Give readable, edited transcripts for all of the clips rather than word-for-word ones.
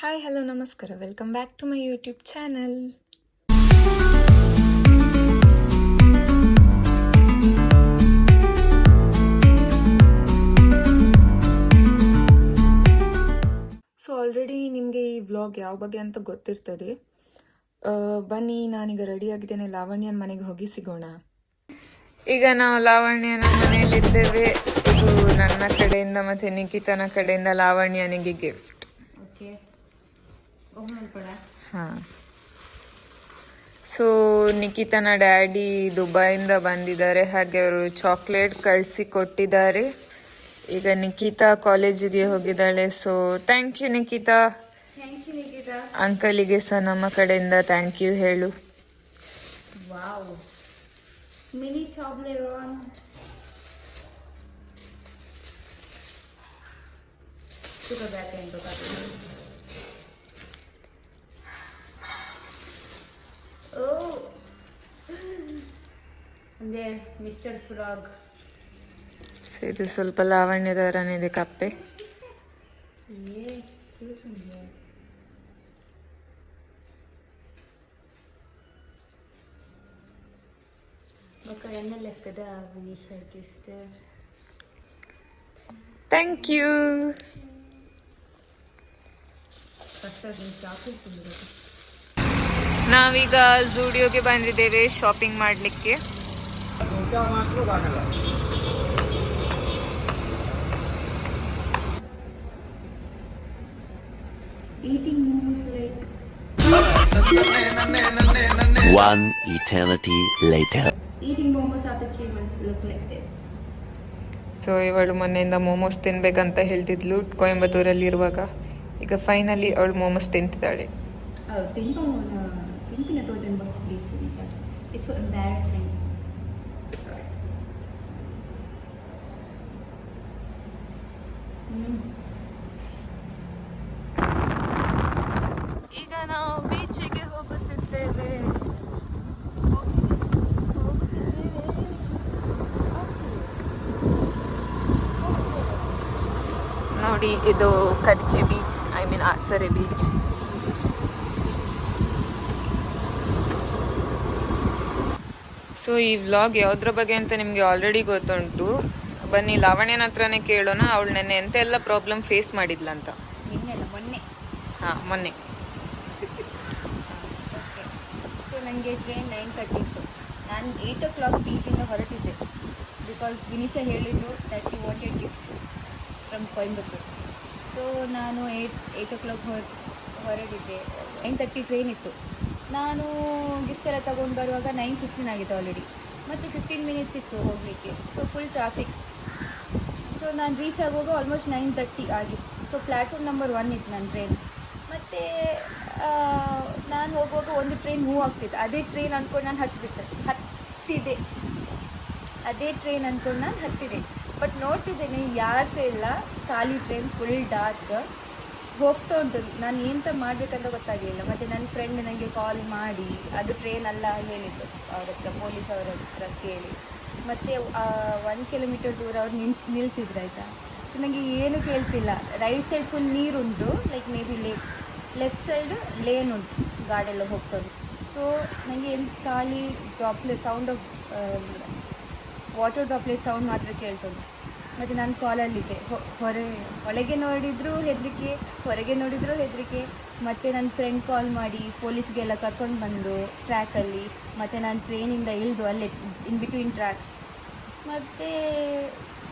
Hi hello ನಮಸ್ಕಾರ, welcome back to my YouTube channel. So already ನಿಮಗೆ ಈ vlog ಯಾವ ಬಗ್ಗೆ ಅಂತ ಗೊತ್ತಿರ್ತದೆ. ಬನ್ನಿ, ನಾನೀಗ ರೆಡಿಯಾಗಿದ್ದೇನೆ. ಲಾವಣ್ಯನ ಮನೆಗೆ ಹೋಗಿ ಸಿಗೋಣ. ಈಗ ನಾವು ಲಾವಣ್ಯನ ಮನೆಯಲ್ಲಿದ್ದೇವೆ. ಇದು ನನ್ನ ಕಡೆಯಿಂದ ಮತ್ತೆ ನಿಖಿತನ ಕಡೆಯಿಂದ ಲಾವಣ್ಯನಿಗೆ ಗಿಫ್ಟ್. ಹಾಂ, ಸೊ ನಿಖಿತನ ಡ್ಯಾಡಿ ದುಬೈಯಿಂದ ಬಂದಿದ್ದಾರೆ, ಹಾಗೆ ಅವರು ಚಾಕ್ಲೇಟ್ ಕಳಿಸಿ ಕೊಟ್ಟಿದ್ದಾರೆ. ಈಗ ನಿಖಿತಾ ಕಾಲೇಜಿಗೆ ಹೋಗಿದ್ದಾಳೆ. So thank you Nikhita. ಅಂಕಲಿಗೆ ಸಹ ನಮ್ಮ ಕಡೆಯಿಂದ ಥ್ಯಾಂಕ್ ಯು ಹೇಳು. ಮಿನಿ ಚಾಬ್ಲೆರಾನ್. Oh, and there, Mr. Frog. So ಇದು ಸ್ವಲ್ಪ ಲಾವಣ್ಯದವರನಿದೆ ಕಪ್ಪೆ. Yeah, yeah. Baka yan na left kada Vinisha gift. Thank you. ನಾವೀಗ ಝೂಡಿಯೋಗೆ ಬಂದಿದ್ದೇವೆ ಶಾಪಿಂಗ್ ಮಾಡಲಿಕ್ಕೆ. Eating momos like One eternity later. eating momos after 3 months look like this. So ಇವಳು ಮೊನ್ನೆಯಿಂದ ಮೋಮೋಸ್ ತಿನ್ಬೇಕಂತ ಹೇಳ್ತಿದ್ಲು ಕೊಯಂಬತ್ತೂರಲ್ಲಿ ಇರುವಾಗ. ಈಗ ಫೈನಲಿ ಅವಳು momos ತಿಂತಿದ್ದಾಳೆ. Oh, timpina thousand bucks please, Vinisha. It's so embarrassing. Sorry. ಈಗ ನಾವು ಬೀಚಿಗೆ ಹೋಗುತ್ತಿದ್ದೇವೆ. ನೋಡಿ, ಇದು ಕದ್ಕೆ ಬೀಚ್, ಆಸರೆ ಬೀಚ್. ಸೊ ಈ ವ್ಲಾಗ್ ಯಾವುದ್ರ ಬಗ್ಗೆ ಅಂತ ನಿಮಗೆ ಆಲ್ರೆಡಿ ಗೊತ್ತುಂಟು. ಬನ್ನಿ ಲಾವಣ್ಯನ ಹತ್ರನೇ ಕೇಳೋಣ, ಅವಳು ನೆನ್ನೆ ಎಂತೆಲ್ಲ ಪ್ರಾಬ್ಲಮ್ ಫೇಸ್ ಮಾಡಿದ್ಲಂತ. ಮೊನ್ನೆ. ಹಾಂ, ಮೊನ್ನೆ. ಸೊ ನನಗೆ ಟ್ರೈನ್ 9:30 ಇತ್ತು. ನಾನು 8 o'clock ಬೀಚಿಂದ ಹೊರಟಿದ್ದೆ. ಬಿಕಾಸ್ ವಿನಿಶಾ ಹೇಳಿದ್ದು that she wanted gifts from Coimbatore. So ನಾನು 8 o'clock ಹೊರಟಿದ್ದೆ. 9:30 ಟ್ರೈನ್ ಇತ್ತು. ನಾನು ಗಿಫ್ಟ್ಸ್ ಎಲ್ಲ ತೊಗೊಂಡು ಬರುವಾಗ 9:15 ಆಗಿತ್ತು ಆಲ್ರೆಡಿ. ಮತ್ತು 15 ಮಿನಿಟ್ಸ್ ಇತ್ತು ಹೋಗಲಿಕ್ಕೆ. So full traffic. ಸೊ ನಾನು ರೀಚ್ ಆಗುವಾಗ ಆಲ್ಮೋಸ್ಟ್ 9:30 ಆಗಿತ್ತು. ಸೊ ಪ್ಲ್ಯಾಟ್ಫಾರ್ಮ್ ನಂಬರ್ 1 ಇತ್ತು ನನ್ನ ಟ್ರೈನ್. ಮತ್ತು ನಾನು ಹೋಗುವಾಗ ಒಂದು ಟ್ರೈನ್ ಮೂವ್ ಆಗ್ತಿತ್ತು. ಅದೇ ಟ್ರೈನ್ ಅಂದ್ಕೊಂಡು ನಾನು ಹತ್ತಿದೆ. ಅದೇ ಟ್ರೈನ್ ಅಂದ್ಕೊಂಡು ನಾನು ಹತ್ತಿದೆ. ಬಟ್ ನೋಡ್ತಿದ್ದೇನೆ ಯಾರು ಸಹ ಇಲ್ಲ, ಖಾಲಿ ಟ್ರೈನ್, ಫುಲ್ ಡಾರ್ಕ್ ಹೋಗ್ತಾ ಉಂಟು. ನಾನು ಎಂತ ಮಾಡಬೇಕಂತ ಗೊತ್ತಾಗಲಿಲ್ಲ. ಮತ್ತು ನನ್ನ ಫ್ರೆಂಡ್ ನನಗೆ ಕಾಲ್ ಮಾಡಿ ಅದು ಟ್ರೈನ್ ಅಲ್ಲ ಹೇಳಿದ್ದು ಅವ್ರ ಹತ್ರ, ಪೊಲೀಸ್ ಅವರ ಹತ್ರ ಕೇಳಿ. ಮತ್ತು 1 ಕಿಲೋಮೀಟರ್ ದೂರ ಅವ್ರು ನಿಲ್ಲಿಸಿದ್ರು, ಆಯಿತಾ. ಸೊ ನನಗೆ ಏನು ಕೇಳ್ತಿಲ್ಲ. ರೈಟ್ ಸೈಡ್ ಫುಲ್ ನೀರುಂಟು, like may be lake. Left side lane ಉಂಟು, ಗಾಡಿಯೆಲ್ಲ ಹೋಗ್ತಾ ಉಂಟು. ಸೊ ನನಗೆ ಖಾಲಿ droplet sound of water droplet sound ಮಾತ್ರ ಕೇಳ್ತುಂಟು. ಮತ್ತು ನಾನು ಕಾಲಲ್ಲಿದ್ದೆ. ಒಳಗೆ ನೋಡಿದರೂ ಹೆದರಿಕೆ, ಹೊರಗೆ ನೋಡಿದರೂ ಹೆದರಿಕೆ. ಮತ್ತು ನನ್ನ ಫ್ರೆಂಡ್ ಕಾಲ್ ಮಾಡಿ ಪೊಲೀಸ್ಗೆಲ್ಲ ಕರ್ಕೊಂಡು ಬಂದು ಟ್ರ್ಯಾಕಲ್ಲಿ. ಮತ್ತು ನಾನು ಟ್ರೈನಿಂದ ಇಳಿದು ಅಲ್ಲೇ ಇನ್ ಬಿಟ್ವೀನ್ ಟ್ರ್ಯಾಕ್ಸ್. ಮತ್ತು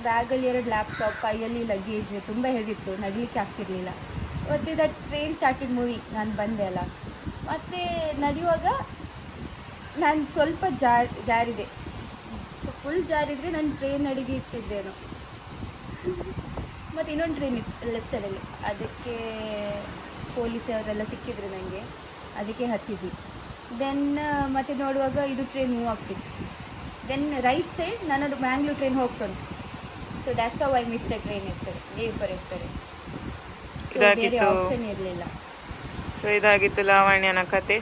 ಬ್ಯಾಗಲ್ಲಿ 2 ಲ್ಯಾಪ್ಟಾಪ್, ಕೈಯಲ್ಲಿ ಲಗೇಜ್, ತುಂಬ ಹೆವಿತ್ತು, ನಡೀಲಿಕ್ಕೆ ಆಗ್ತಿರ್ಲಿಲ್ಲ. ಮತ್ತು ದಟ್ ಟ್ರೈನ್ ಸ್ಟಾರ್ಟೆಡ್ ಮೂವಿಂಗ್. ನಾನು ಬಂದೆ ಅಲ್ಲ. ಮತ್ತು ನಡೆಯುವಾಗ ನಾನು ಸ್ವಲ್ಪ ಜಾರಿದೆ. ಸೊ ಫುಲ್ ಜಾರಿದರೆ ನಾನು ಟ್ರೈನ್ ಅಡಿಗೆ ಇಟ್ಟಿದ್ದೇನೋ. ಮತ್ತು ಇನ್ನೊಂದು ಟ್ರೈನ್ ಇತ್ತು ಲೆಫ್ಟ್ ಸೈಡಲ್ಲಿ, ಅದಕ್ಕೆ ಪೊಲೀಸವರೆಲ್ಲ ಸಿಕ್ಕಿದ್ರು ನನಗೆ, ಅದಕ್ಕೆ ಹತ್ತಿದ್ವಿ. ದೆನ್ ಮತ್ತು ನೋಡುವಾಗ ಇದು ಟ್ರೈನ್ ಮೂವ್ ಆಗ್ತಿತ್ತು. ದೆನ್ ರೈಟ್ ಸೈಡ್ ನನ್ನದು ಮ್ಯಾಂಗ್ಳೂರ್ ಟ್ರೈನ್ ಹೋಗ್ತುಂಟು. So that's how I miss the train yesterday, day for yesterday. So ಬೇರೆ ಆಪ್ಷನ್ ಇರಲಿಲ್ಲ. ಸೊ ಇದಾಗಿತ್ತು ಲಾವಣ್ಯನ ಕತೆ.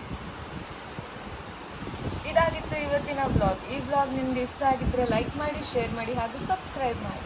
ಇದಾಗಿತ್ತು ಇವತ್ತಿನ ಬ್ಲಾಗ್. ಈ ಬ್ಲಾಗ್ ನಿಮ್ಗೆ ಇಷ್ಟ ಆಗಿದ್ರೆ ಲೈಕ್ ಮಾಡಿ, ಶೇರ್ ಮಾಡಿ ಹಾಗೂ ಸಬ್ಸ್ಕ್ರೈಬ್ ಮಾಡಿ.